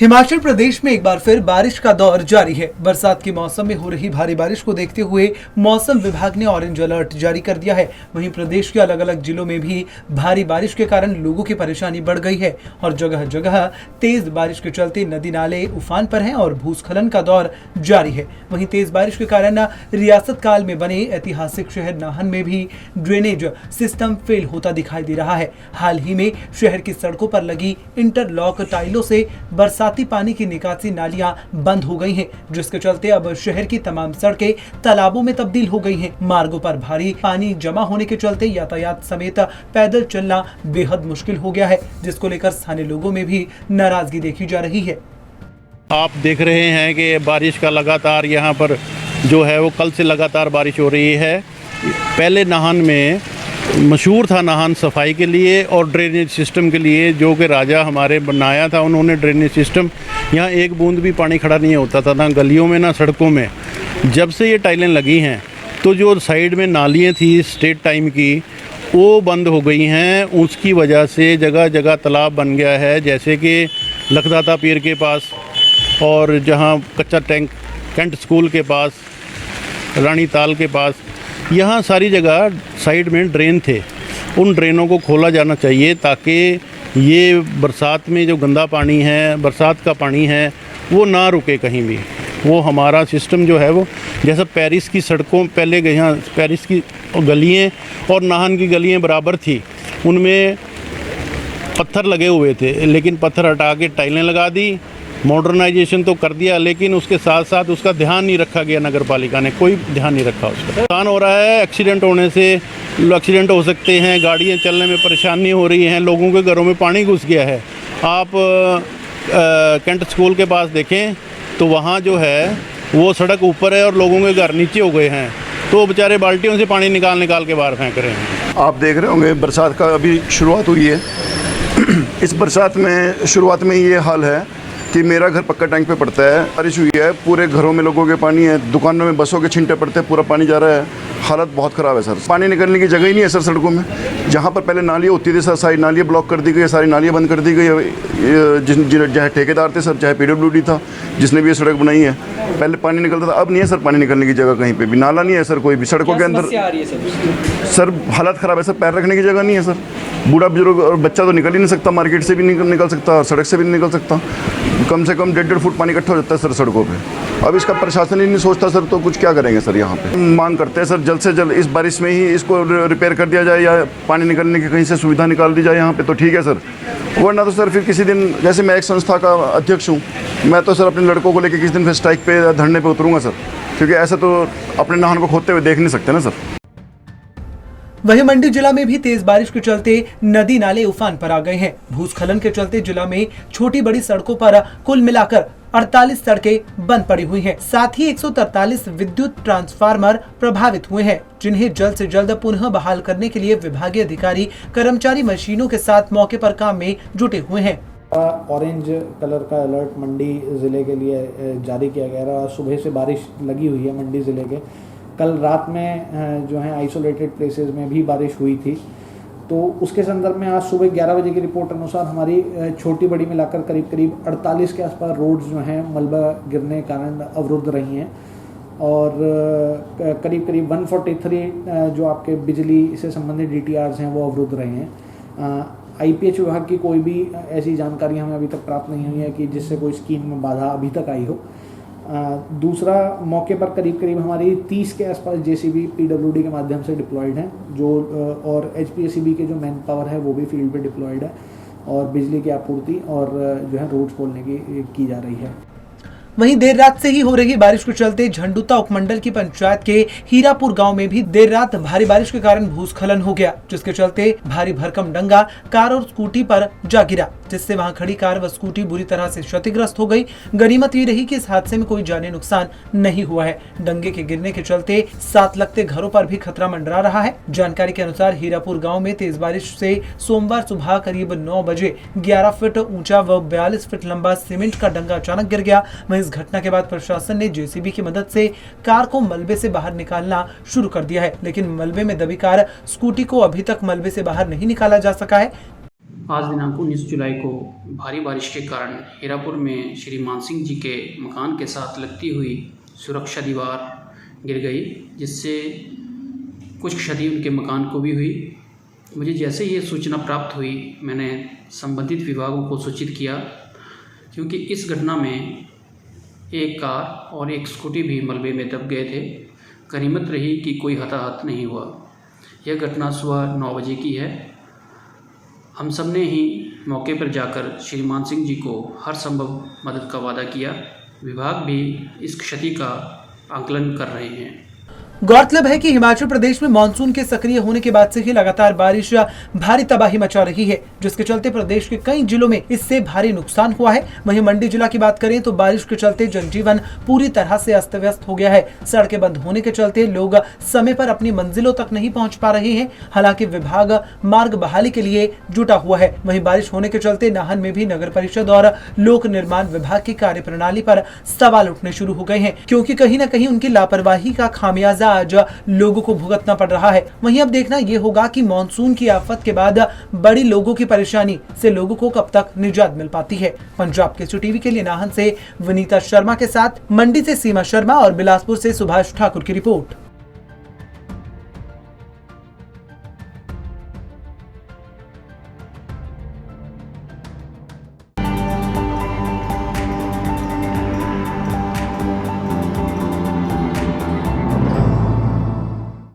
हिमाचल प्रदेश में एक बार फिर बारिश का दौर जारी है। बरसात के मौसम में हो रही भारी बारिश को देखते हुए मौसम विभाग ने ऑरेंज अलर्ट जारी कर दिया है। वहीं प्रदेश के अलग अलग जिलों में भी भारी बारिश के कारण लोगों की परेशानी बढ़ गई है और जगह जगह तेज बारिश के चलते नदी नाले उफान पर हैं और भूस्खलन का दौर जारी है। वहीं तेज बारिश के कारण रियासत काल में बने ऐतिहासिक शहर नाहन में भी ड्रेनेज सिस्टम फेल होता दिखाई दे रहा है। हाल ही में शहर की सड़कों पर लगी इंटरलॉक टाइलों से बरसाती पानी की निकासी नालियां बंद हो गई हैं, जिसके चलते अब शहर की तमाम सड़कें तालाबों में तब्दील हो गई हैं। मार्गों पर भारी पानी जमा होने के चलते यातायात समेत पैदल चलना बेहद मुश्किल हो गया है, जिसको लेकर स्थानीय लोगों में भी नाराजगी देखी जा रही है। आप देख रहे हैं कि बारिश का लगातार यहाँ पर जो है वो कल से लगातार बारिश हो रही है। पहले नाहन में मशहूर था नाहन सफाई के लिए और ड्रेनेज सिस्टम के लिए, जो कि राजा हमारे बनाया था उन्होंने ड्रेनेज सिस्टम। यहाँ एक बूंद भी पानी खड़ा नहीं होता था, ना गलियों में ना सड़कों में। जब से ये टाइलें लगी हैं तो जो साइड में नालियाँ थी स्टेट टाइम की वो बंद हो गई हैं। उसकी वजह से जगह जगह तालाब बन गया है, जैसे कि लखदाता पीर के पास और जहाँ कच्चा टैंक कैंट स्कूल के पास, रानी ताल के पास, यहाँ सारी जगह साइड में ड्रेन थे। उन ड्रेनों को खोला जाना चाहिए ताकि ये बरसात में जो गंदा पानी है, बरसात का पानी है, वो ना रुके कहीं भी। वो हमारा सिस्टम जो है वो जैसा पेरिस की सड़कों पहले यहाँ पेरिस की गलियाँ और नाहन की गलियाँ बराबर थी, उनमें पत्थर लगे हुए थे, लेकिन पत्थर हटा के टाइलें लगा दी। मॉडर्नाइजेशन तो कर दिया, लेकिन उसके साथ साथ उसका ध्यान नहीं रखा गया। नगर पालिका ने कोई ध्यान नहीं रखा उसका। नुकसान हो रहा है, एक्सीडेंट होने से एक्सीडेंट हो सकते हैं, गाड़ियाँ चलने में परेशानी हो रही हैं, लोगों के घरों में पानी घुस गया है। आप कैंट स्कूल के पास देखें तो वहाँ जो है वो सड़क ऊपर है और लोगों के घर नीचे हो गए हैं, तो बेचारे बाल्टियों से पानी निकाल के बाहर फेंक रहे हैं। आप देख रहे होंगे बरसात का अभी शुरुआत हुई है। इस बरसात में शुरुआत में ये हाल है कि मेरा घर पक्का टैंक पे पड़ता है। बारिश हुई है, पूरे घरों में लोगों के पानी है, दुकानों में बसों के छिंटे पड़ते हैं, पूरा पानी जा रहा है। हालत बहुत ख़राब है सर। पानी निकलने की जगह ही नहीं है सर सड़कों में। जहाँ पर पहले नालियाँ होती थी सर, सारी नालियाँ ब्लॉक कर दी गई, सारी नालियाँ बंद कर दी गई। चाहे ठेकेदार थे सर, चाहे PWD था जिसने भी ये सड़क बनाई है, पहले पानी निकलता था, अब नहीं है सर पानी निकलने की जगह कहीं पे भी। नाला नहीं है सर कोई भी सड़कों के अंदर। सर हालत ख़राब है सर, पैर रखने की जगह नहीं है सर। बूढ़ा बुजुर्ग और बच्चा तो निकल ही नहीं सकता, मार्केट से भी निकल सकता और सड़क से भी नहीं निकल सकता। कम से कम 1.5 फुट पानी इकट्ठा हो जाता है सर सड़कों पे। अब इसका प्रशासन ही नहीं सोचता सर, तो कुछ क्या करेंगे सर। यहाँ पे मांग करते हैं सर जल्द से जल्द इस बारिश में ही इसको रिपेयर कर दिया जाए या पानी निकलने की कहीं से सुविधा निकाल दी जाए यहाँ पे, तो ठीक है सर। वरना तो सर फिर किसी दिन, जैसे मैं एक संस्था का अध्यक्ष हूँ, मैं तो सर अपने लड़कों को लेकर किसी दिन फिर स्ट्राइक पे धरने पे उतरूँगा सर, क्योंकि ऐसा तो अपने नाहन को खोदते हुए देख नहीं सकते ना सर। वहीं मंडी जिला में भी तेज बारिश के चलते नदी नाले उफान पर आ गए हैं। भूस्खलन के चलते जिला में छोटी बड़ी सड़कों पर कुल मिलाकर 48 सड़कें बंद पड़ी हुई हैं। साथ ही 143 विद्युत ट्रांसफार्मर प्रभावित हुए हैं, जिन्हें जल्द से जल्द पुनः बहाल करने के लिए विभागीय अधिकारी कर्मचारी मशीनों के साथ मौके पर काम में जुटे हुए हैं। ऑरेंज कलर का अलर्ट मंडी ज़िले के लिए जारी किया गया है। सुबह से बारिश लगी हुई है मंडी ज़िले के। कल रात में जो है आइसोलेटेड प्लेसेस में भी बारिश हुई थी, तो उसके संदर्भ में आज सुबह 11 बजे की रिपोर्ट अनुसार हमारी छोटी बड़ी मिलाकर करीब 48 के आसपास रोड्स जो हैं मलबा गिरने के कारण अवरुद्ध रही हैं और करीब 143 जो आपके बिजली से संबंधित DTRs हैं वो अवरुद्ध रहे हैं। IPH विभाग की कोई भी ऐसी जानकारी हमें अभी तक प्राप्त नहीं हुई है कि जिससे कोई स्कीम में बाधा अभी तक आई हो। दूसरा, मौके पर करीब हमारी 30 के आसपास JCB PWD के माध्यम से डिप्लॉयड हैं, जो और HPSCB के जो मैन पावर है वो भी फील्ड पे डिप्लॉयड है और बिजली की आपूर्ति और जो है रोड्स खोलने की जा रही है। वहीं देर रात से ही हो रही बारिश के चलते झंडुता उपमंडल की पंचायत के हीरापुर गांव में भी देर रात भारी बारिश के कारण भूस्खलन हो गया, जिसके चलते भारी भरकम डंगा कार और स्कूटी पर जा गिरा, जिससे वहां खड़ी कार व स्कूटी बुरी तरह से क्षतिग्रस्त हो गई। गनीमत ये रही कि इस हादसे में कोई जानी नुकसान नहीं हुआ है। डंगे के गिरने के चलते साथ लगते घरों पर भी खतरा मंडरा रहा है। जानकारी के अनुसार हीरापुर गाँव में तेज बारिश से सोमवार सुबह करीब 9 बजे 11 फीट ऊंचा व 42 फीट लंबा सीमेंट का डंगा अचानक गिर गया। इस घटना के बाद प्रशासन ने JCB की मदद से कार को मलबे से बाहर निकालना शुरू कर दिया है, लेकिन मलबे में दबी कार स्कूटी को अभी तक मलबे से बाहर नहीं निकाला जा सका है। आज दिनांक 19 जुलाई को भारी बारिश के कारण हीरापुर में श्री मान सिंह जी के मकान के साथ लगती हुई सुरक्षा दीवार गिर गई, जिससे कुछ क्षति उनके मकान को भी हुई। मुझे जैसे ही ये सूचना प्राप्त हुई, मैंने संबंधित विभागों को सूचित किया, क्योंकि इस घटना में एक कार और एक स्कूटी भी मलबे में दब गए थे। गनीमत रही कि कोई हताहत नहीं हुआ। यह घटना सुबह 9 बजे की है। हम सब ने ही मौके पर जाकर श्री मान सिंह जी को हर संभव मदद का वादा किया। विभाग भी इस क्षति का आकलन कर रहे हैं। गौरतलब है कि हिमाचल प्रदेश में मानसून के सक्रिय होने के बाद से ही लगातार बारिश भारी तबाही मचा रही है, जिसके चलते प्रदेश के कई जिलों में इससे भारी नुकसान हुआ है। वहीं मंडी जिला की बात करें तो बारिश के चलते जनजीवन पूरी तरह से अस्त व्यस्त हो गया है। सड़कें बंद होने के चलते लोग समय पर अपनी मंजिलों तक नहीं पहुंच पा रहे हैं। हालांकि विभाग मार्ग बहाली के लिए जुटा हुआ है। वहीं बारिश होने के चलते नाहन में भी नगर परिषद और लोक निर्माण विभाग की कार्यप्रणाली पर सवाल उठने शुरू हो गए हैं, क्योंकि कहीं न कहीं उनकी लापरवाही का खामियाजा आज लोगों को भुगतना पड़ रहा है। वहीं अब देखना यह होगा कि मॉनसून की आफत के बाद बड़ी लोगों की परेशानी से लोगों को कब तक निजात मिल पाती है। पंजाब केसरी टीवी के लिए नाहन से विनीता शर्मा के साथ मंडी से सीमा शर्मा और बिलासपुर से सुभाष ठाकुर की रिपोर्ट।